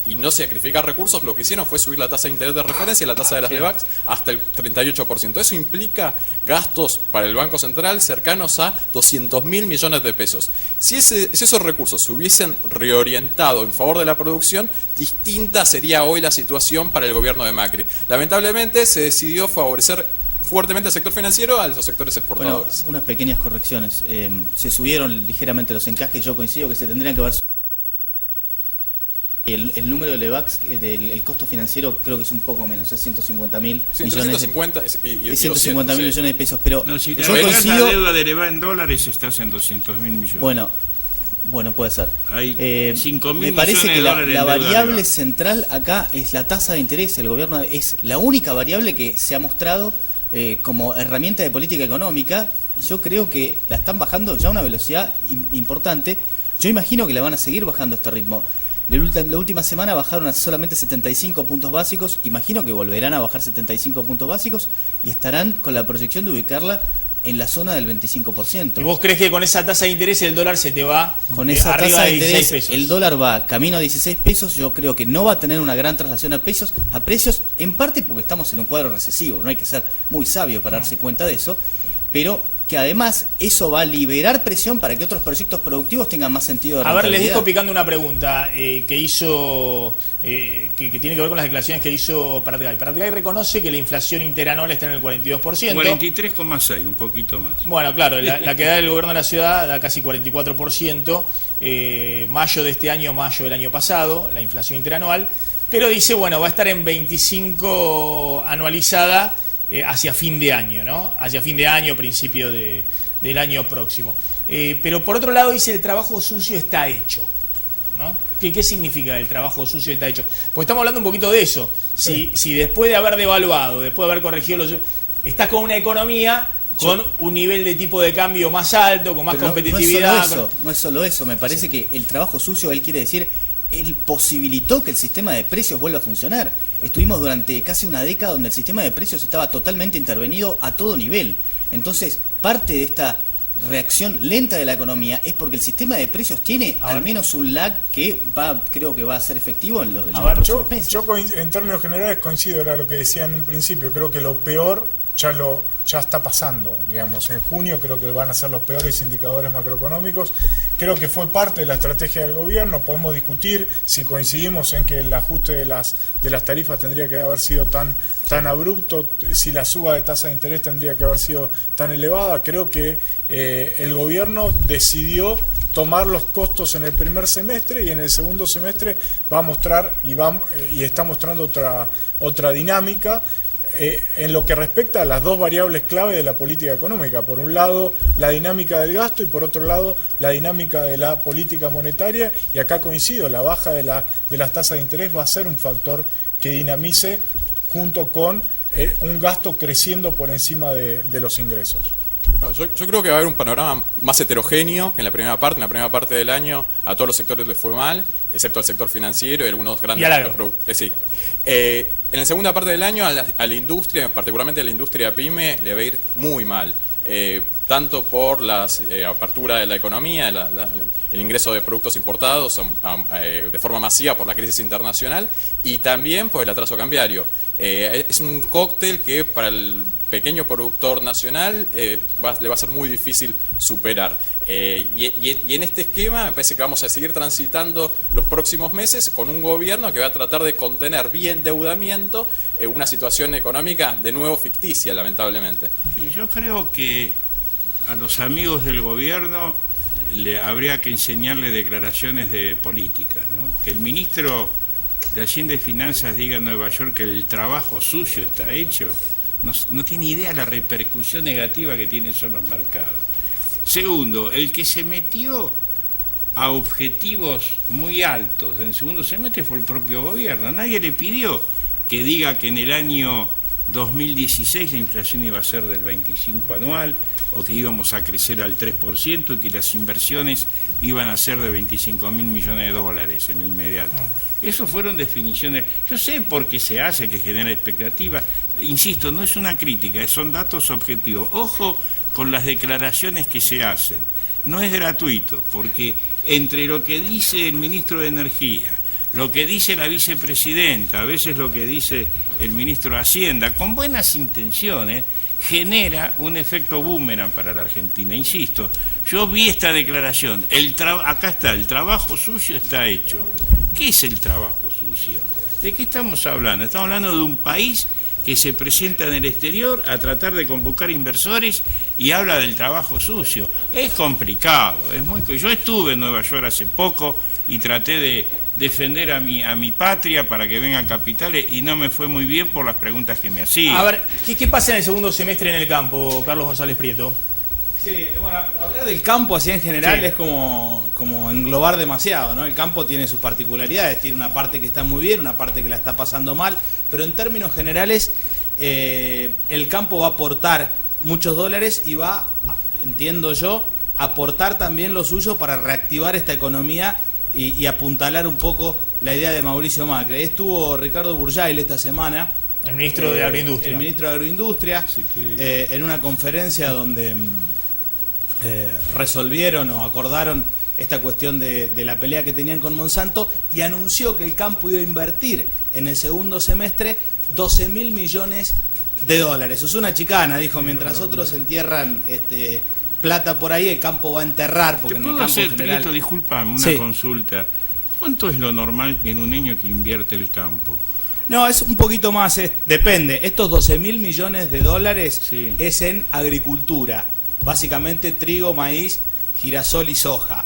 y no sacrificar recursos, lo que hicieron fue subir la tasa de interés de referencia, la tasa de las LEVACs, hasta el 38%. Eso implica gastos para el Banco Central cercanos a 200.000 millones de pesos. Si esos recursos se hubiesen reorientado en favor de la producción, distinta sería hoy la situación para el gobierno de Macri. Lamentablemente se decidió favorecer fuertemente al sector financiero a los sectores exportadores. Bueno, unas pequeñas correcciones. Se subieron ligeramente los encajes, yo coincido que se tendrían que ver. El número de LEVACs, el costo financiero creo que es un poco menos, es 150.000 millones. 150 y 150 mil millones de pesos, pero no, si yo coincido, la deuda de LEVA en dólares estás en 200.000 millones. Bueno, puede ser. Hay 5.000 me parece que millones de la dólares variable central acá es la tasa de interés. El gobierno es la única variable que se ha mostrado como herramienta de política económica. Yo creo que la están bajando ya a una velocidad importante. Yo imagino que la van a seguir bajando a este ritmo. La última semana bajaron a solamente 75 puntos básicos. Imagino que volverán a bajar 75 puntos básicos y estarán con la proyección de ubicarla en la zona del 25%. ¿Y vos crees que con esa tasa de interés el dólar se te va con esa arriba tasa de 16 interés, pesos? el dólar va camino a 16 pesos, yo creo que no va a tener una gran traslación a precios, en parte porque estamos en un cuadro recesivo, no hay que ser muy sabio para darse cuenta de eso, pero que además eso va a liberar presión para que otros proyectos productivos tengan más sentido de rentabilidad. A ver, les dejo picando una pregunta que hizo, que tiene que ver con las declaraciones que hizo Pratgay. Pratgay reconoce que la inflación interanual está en el 42%. 43,6, un poquito más. Bueno, claro, la que da el gobierno de la ciudad da casi 44%, mayo de este año, mayo del año pasado, la inflación interanual, pero dice, bueno, va a estar en 25 anualizada hacia fin de año, ¿no? Hacia fin de año, principio del año próximo. Pero por otro lado dice el trabajo sucio está hecho, ¿no? ¿Qué significa el trabajo sucio está hecho? Porque estamos hablando un poquito de eso. Si después de haber devaluado, después de haber corregido estás con una economía con un nivel de tipo de cambio más alto, con más competitividad. No es solo eso, me parece que el trabajo sucio, él quiere decir, él posibilitó que el sistema de precios vuelva a funcionar. Estuvimos durante casi una década donde el sistema de precios estaba totalmente intervenido a todo nivel. Entonces, parte de esta reacción lenta de la economía es porque el sistema de precios tiene al menos un lag que creo que va a ser efectivo en los próximos meses. Yo en términos generales coincido, era lo que decía en un principio, creo que lo peor ya está pasando, digamos, en junio creo que van a ser los peores indicadores macroeconómicos, creo que fue parte de la estrategia del gobierno, podemos discutir si coincidimos en que el ajuste de las tarifas tendría que haber sido tan abrupto, si la suba de tasa de interés tendría que haber sido tan elevada, creo que el gobierno decidió tomar los costos en el primer semestre y en el segundo semestre va a mostrar y está mostrando otra dinámica. En lo que respecta a las dos variables clave de la política económica, por un lado la dinámica del gasto y por otro lado la dinámica de la política monetaria, y acá coincido, la baja de las tasas de interés va a ser un factor que dinamice junto con un gasto creciendo por encima de los ingresos. Yo creo que va a haber un panorama más heterogéneo que en la primera parte. En la primera parte del año a todos los sectores les fue mal, excepto al sector financiero y algunos grandes. Sí. En la segunda parte del año a la industria, particularmente a la industria pyme, le va a ir muy mal. Tanto por la apertura de la economía, el ingreso de productos importados de forma masiva por la crisis internacional y también por el atraso cambiario. Es un cóctel que para el pequeño productor nacional le va a ser muy difícil superar. Y en este esquema me parece que vamos a seguir transitando los próximos meses con un gobierno que va a tratar de contener vía endeudamiento una situación económica de nuevo ficticia, lamentablemente. Y yo creo que a los amigos del gobierno habría que enseñarle declaraciones de políticas, ¿no? Que el ministro de Hacienda y Finanzas diga en Nueva York que el trabajo sucio está hecho, no tiene idea de la repercusión negativa que tienen son los mercados. Segundo, el que se metió a objetivos muy altos en el segundo semestre fue el propio gobierno. Nadie le pidió que diga que en el año 2016 la inflación iba a ser del 25 anual, o que íbamos a crecer al 3% y que las inversiones iban a ser de 25.000 millones de dólares en lo inmediato. Eso fueron definiciones. Yo sé por qué se hace, que genera expectativas. Insisto, no es una crítica, son datos objetivos. Ojo con las declaraciones que se hacen. No es gratuito, porque entre lo que dice el ministro de Energía, lo que dice la vicepresidenta, a veces lo que dice el ministro de Hacienda, con buenas intenciones, genera un efecto boomerang para la Argentina. Insisto, yo vi esta declaración, acá está, el trabajo sucio está hecho. ¿Qué es el trabajo sucio? ¿De qué estamos hablando? Estamos hablando de un país que se presenta en el exterior a tratar de convocar inversores y habla del trabajo sucio. Es complicado, yo estuve en Nueva York hace poco y traté de defender a mi patria para que vengan capitales y no me fue muy bien por las preguntas que me hacían. A ver, ¿qué pasa en el segundo semestre en el campo, Carlos González Prieto? Sí, bueno, hablar del campo así en general es como englobar demasiado, ¿no? El campo tiene sus particularidades, tiene una parte que está muy bien, una parte que la está pasando mal, pero en términos generales el campo va a aportar muchos dólares y va, entiendo yo, a aportar también lo suyo para reactivar esta economía y apuntalar un poco la idea de Mauricio Macri. Ahí estuvo Ricardo Burjail esta semana El ministro de Agroindustria. El ministro de Agroindustria, en una conferencia donde resolvieron o acordaron esta cuestión de la pelea que tenían con Monsanto y anunció que el campo iba a invertir en el segundo semestre 12.000 millones de dólares. Es una chicana, dijo, mientras otros entierran plata por ahí, el campo va a enterrar, porque en el campo hacer, general... Prieto, discúlpame, una consulta. ¿Cuánto es lo normal en un año que invierte el campo? No, es un poquito más, depende. Estos 12.000 millones de dólares es en agricultura. Básicamente trigo, maíz, girasol y soja.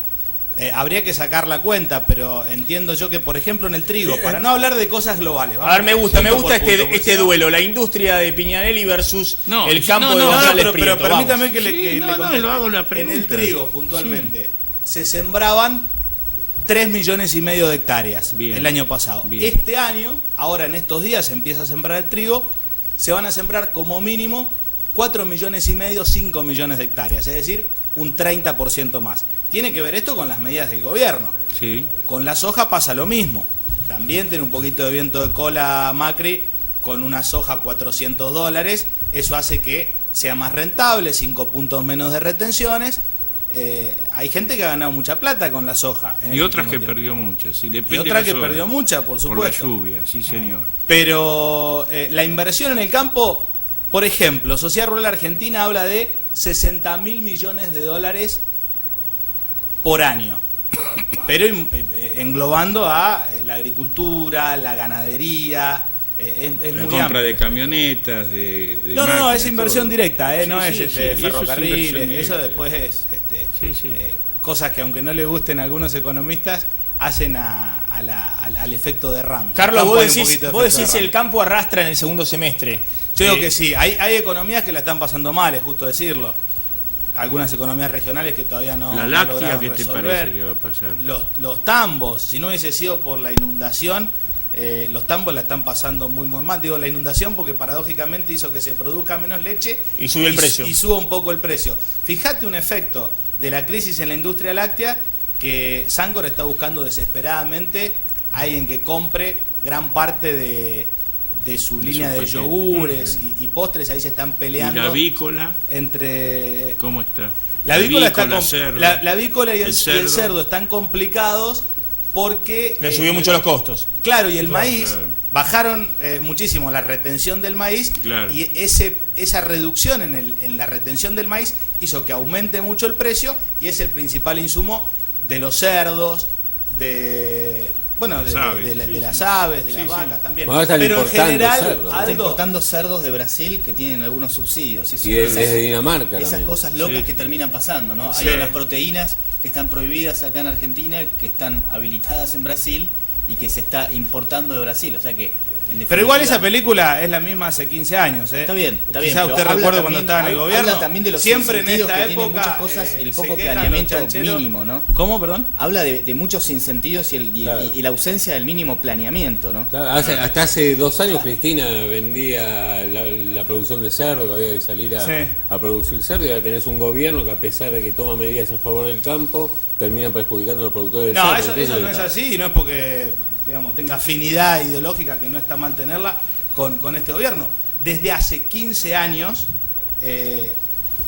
Habría que sacar la cuenta, pero entiendo yo que, por ejemplo, en el trigo, para no hablar de cosas globales... A ver, me gusta este duelo, la industria de Piñanelli versus el campo de González Prieto. Pero permítame que le conteste. Lo hago la pregunta. En el trigo, puntualmente, se sembraban 3,5 millones de hectáreas el año pasado. Este año, ahora en estos días se empieza a sembrar el trigo, se van a sembrar como mínimo 4,5 millones, 5 millones de hectáreas, es decir, un 30% más. Tiene que ver esto con las medidas del gobierno. Sí. Con la soja pasa lo mismo. También tiene un poquito de viento de cola Macri con una soja a $400. Eso hace que sea más rentable, 5 puntos menos de retenciones. Hay gente que ha ganado mucha plata con la soja. Y otras que perdió mucha. Sí, y otras que perdió mucha, por supuesto. Por la lluvia, sí señor. Pero la inversión en el campo, por ejemplo, Sociedad Rural Argentina habla de 60.000 millones de dólares por año, pero englobando a la agricultura, la ganadería, la compra de camionetas, de no, máquinas, es inversión todo. directa, no es ferrocarriles, eso después es cosas que aunque no le gusten a algunos economistas, hacen al efecto derrame. Carlos, vos decís el campo arrastra en el segundo semestre. Yo digo que sí, hay economías que la están pasando mal, es justo decirlo. Algunas economías regionales que todavía no la láctea, no ¿qué te parece que va a pasar? Los tambos, si no hubiese sido por la inundación, los tambos la están pasando muy mal. Digo la inundación porque paradójicamente hizo que se produzca menos leche y subió el precio. Y suba un poco el precio. Fíjate un efecto de la crisis en la industria láctea, que Sancor está buscando desesperadamente a alguien que compre gran parte de su línea de yogures y postres. Ahí se están peleando. ¿Y la avícola? Entre... ¿Cómo está? La avícola y el cerdo están complicados porque... Le subió mucho los costos. Claro, y el maíz, bajaron muchísimo la retención del maíz, y esa reducción en la retención del maíz hizo que aumente mucho el precio, y es el principal insumo de los cerdos, de las aves, de las vacas también. Pero en general está importando cerdos de Brasil que tienen algunos subsidios. Y desde Dinamarca. Esas cosas locas que terminan pasando, ¿no? Hay unas proteínas que están prohibidas acá en Argentina, que están habilitadas en Brasil y que se está importando de Brasil. O sea que pero igual esa película es la misma hace 15 años, Está bien. Quizá usted recuerda cuando estaba en el gobierno. Habla también de los siempre en esta que época muchas cosas, el poco planeamiento mínimo, ¿no? ¿Cómo, perdón? Habla de muchos incentivos y la ausencia del mínimo planeamiento, ¿no? Claro, hasta hace 2 años Cristina vendía la producción de cerdo, que había que salir a producir cerdo, y ahora tenés un gobierno que, a pesar de que toma medidas a favor del campo, termina perjudicando a los productores de cerdo. Eso no es así, y no es porque tenga afinidad ideológica, que no está mal tenerla, con este gobierno. Desde hace 15 años,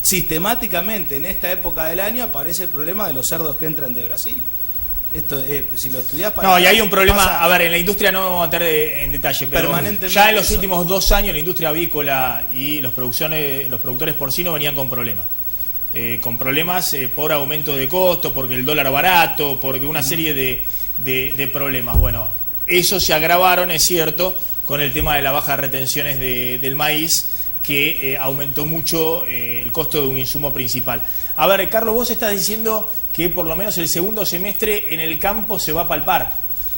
sistemáticamente en esta época del año aparece el problema de los cerdos que entran de Brasil. Esto, si lo estudiás... y hay un problema, a ver, en la industria no vamos a entrar en detalle, pero permanentemente ya en los últimos 2 años la industria avícola y los productores porcinos venían con problemas. Con problemas por aumento de costo, porque el dólar barato, porque una serie de problemas. Bueno, eso se agravaron, es cierto, con el tema de la baja de retenciones del maíz, que aumentó mucho el costo de un insumo principal. A ver, Carlos, vos estás diciendo que por lo menos el segundo semestre en el campo se va a palpar.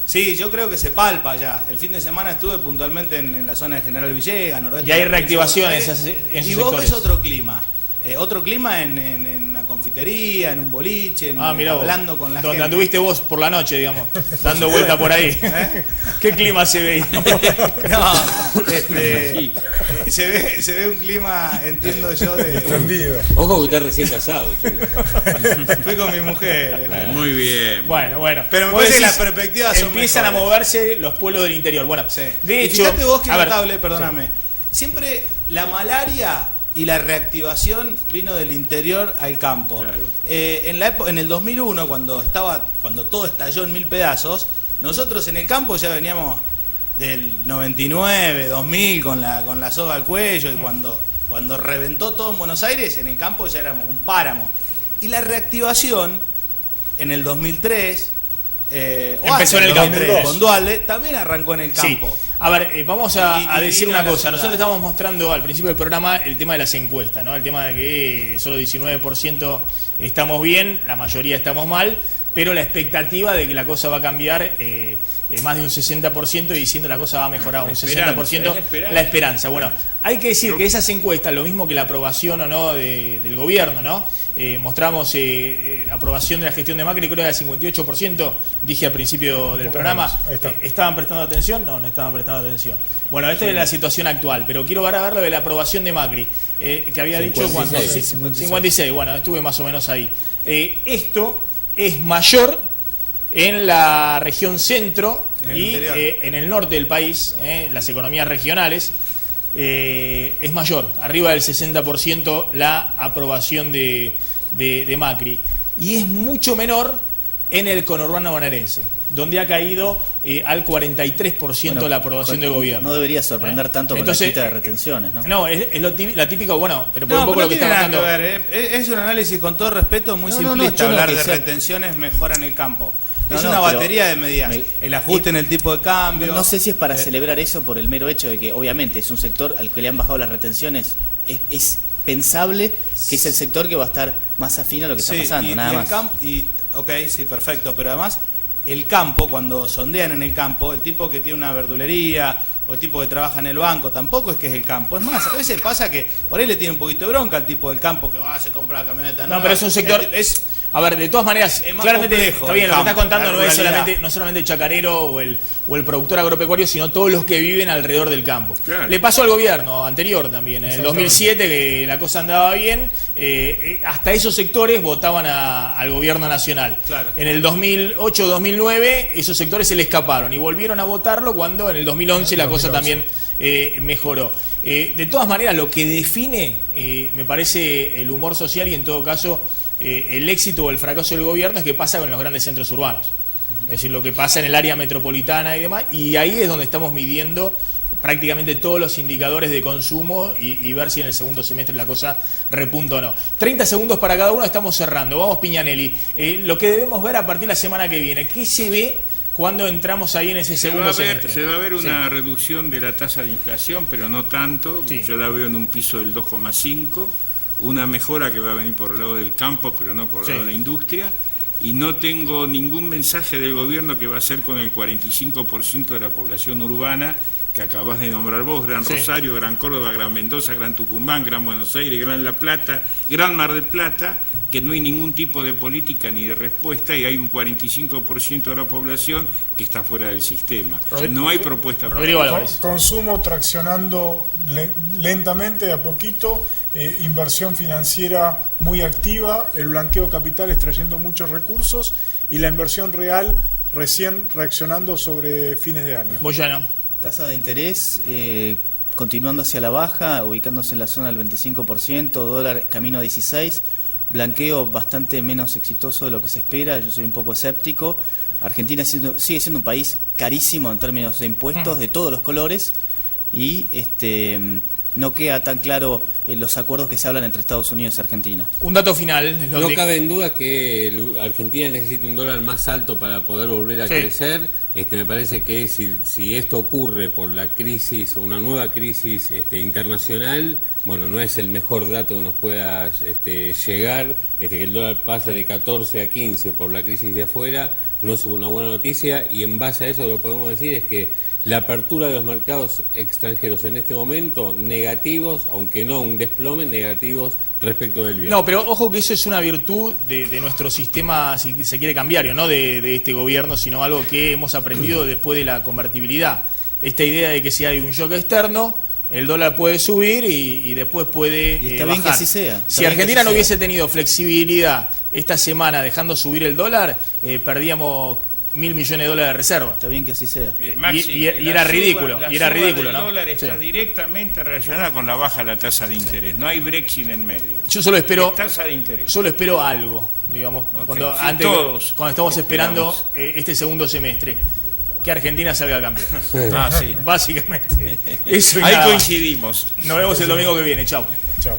Sí, yo creo que se palpa ya. El fin de semana estuve puntualmente en la zona de General Villegas, noroeste. Y hay reactivaciones en y vos ves otro clima. Otro clima en una confitería, en un boliche, hablando con la gente. Donde anduviste vos por la noche, digamos, dando vuelta por ahí. ¿Qué clima se ve? No, se ve un clima, entiendo yo, de... Ojo que estás recién casado. Fui con mi mujer. Muy bien. Bueno. Pero me parece que las perspectivas son empiezan mejores. a moverse los pueblos del interior. Bueno, sí. De hecho... Fíjate vos que notable, perdóname. Siempre la malaria y la reactivación vino del interior al campo. Claro. En el 2001, cuando todo estalló en 1000 pedazos, nosotros en el campo ya veníamos del 99, 2000 con la soga al cuello, y cuando reventó todo en Buenos Aires, en el campo ya éramos un páramo. Y la reactivación en el 2003 empezó en el campo con Duhalde, también arrancó en el campo. Sí. A ver, vamos a decir una cosa. Nosotros estamos mostrando al principio del programa el tema de las encuestas, ¿no? El tema de que solo 19% estamos bien, la mayoría estamos mal, pero la expectativa de que la cosa va a cambiar más de un 60% y diciendo la cosa va a mejorar un 60%, la esperanza. Bueno, hay que decir que esas encuestas, lo mismo que la aprobación o no del gobierno, ¿no? Mostramos aprobación de la gestión de Macri, creo que era 58%, dije al principio del programa. ¿Estaban prestando atención? No estaban prestando atención. Bueno, esta es la situación actual, pero quiero ver lo de la aprobación de Macri, que había 56. Dicho cuánto. 56, bueno, estuve más o menos ahí. Esto es mayor en la región centro y en el norte del país, las economías regionales. Es mayor, arriba del 60% la aprobación de Macri, y es mucho menor en el conurbano bonaerense, donde ha caído al 43% la aprobación del gobierno. No debería sorprender tanto con la quita de retenciones, ¿no? No, es la típica, bueno, pero por un poco lo que está pasando. Es un análisis, con todo respeto, muy simplista. Hablar de retenciones mejora en el campo. Es una batería de medidas. El ajuste en el tipo de cambio. No sé si es para celebrar eso por el mero hecho de que obviamente es un sector al que le han bajado las retenciones. Es pensable que es el sector que va a estar más afín a lo que está pasando, nada más. Ok, sí, perfecto. Pero además, el campo, cuando sondean en el campo, el tipo que tiene una verdulería o el tipo que trabaja en el banco, tampoco es que es el campo. Es más, a veces pasa que por ahí le tiene un poquito de bronca al tipo del campo que se compra la camioneta nueva. No, pero es un sector... A ver, de todas maneras, claramente está bien, lo que estás contando no es solamente el chacarero o el productor agropecuario, sino todos los que viven alrededor del campo. Claro. Le pasó al gobierno anterior también, en el 2007, que la cosa andaba bien, hasta esos sectores votaban al gobierno nacional. Claro. En el 2008-2009 esos sectores se le escaparon y volvieron a votarlo cuando en el 2011 la cosa también mejoró. De todas maneras, lo que define, me parece, el humor social y en todo caso el éxito o el fracaso del gobierno es que pasa con los grandes centros urbanos. Es decir, lo que pasa en el área metropolitana y demás, y ahí es donde estamos midiendo prácticamente todos los indicadores de consumo y ver si en el segundo semestre la cosa repunta o no. 30 segundos para cada uno, estamos cerrando. Vamos, Piñanelli. Lo que debemos ver a partir de la semana que viene, ¿qué se ve cuando entramos ahí en ese segundo semestre? Se va a ver una reducción de la tasa de inflación, pero no tanto. Yo la veo en un piso del 2,5%. Una mejora que va a venir por el lado del campo, pero no por el lado de la industria, y no tengo ningún mensaje del gobierno que va a hacer con el 45% de la población urbana que acabas de nombrar vos, Gran Rosario, Gran Córdoba, Gran Mendoza, Gran Tucumán, Gran Buenos Aires, Gran La Plata, Gran Mar del Plata, que no hay ningún tipo de política ni de respuesta, y hay un 45% de la población que está fuera del sistema. No hay propuesta para consumo traccionando lentamente, de a poquito. Inversión financiera muy activa, el blanqueo de capitales trayendo muchos recursos y la inversión real recién reaccionando sobre fines de año. Boyano. Tasa de interés continuando hacia la baja, ubicándose en la zona del 25%, dólar camino a 16, blanqueo bastante menos exitoso de lo que se espera, yo soy un poco escéptico. Argentina sigue siendo un país carísimo en términos de impuestos de todos los colores y no queda tan claro los acuerdos que se hablan entre Estados Unidos y Argentina. Un dato final. No cabe en duda que Argentina necesita un dólar más alto para poder volver a crecer. Me parece que si esto ocurre por la crisis o una nueva crisis internacional, bueno, no es el mejor dato que nos pueda llegar, que el dólar pase de 14 a 15 por la crisis de afuera, no es una buena noticia, y en base a eso lo que podemos decir es que La apertura de los mercados extranjeros en este momento, negativos, aunque no un desplome, negativos respecto del viernes. No, pero ojo que eso es una virtud de nuestro sistema, si se quiere, cambiario, no de este gobierno, sino algo que hemos aprendido después de la convertibilidad. Esta idea de que si hay un shock externo, el dólar puede subir y después puede y está bajar. Bien que así sea. Si Argentina no hubiese tenido flexibilidad esta semana dejando subir el dólar, perdíamos $1.000 millones de reserva. Está bien que así sea. Maxi, y era ridículo, la y era suba ridículo, del ¿no? dólar está Sí. directamente relacionada con la baja de la tasa de interés. No hay Brexit en medio. Yo solo espero, Es tasa de interés. solo espero algo, digamos, Ok, cuando sí, todos estamos esperando esperamos. este segundo semestre, que Argentina salga campeón. Ah, sí. Básicamente. Eso y Ahí nada más. coincidimos. Nos vemos el domingo que viene. Chau. Chao.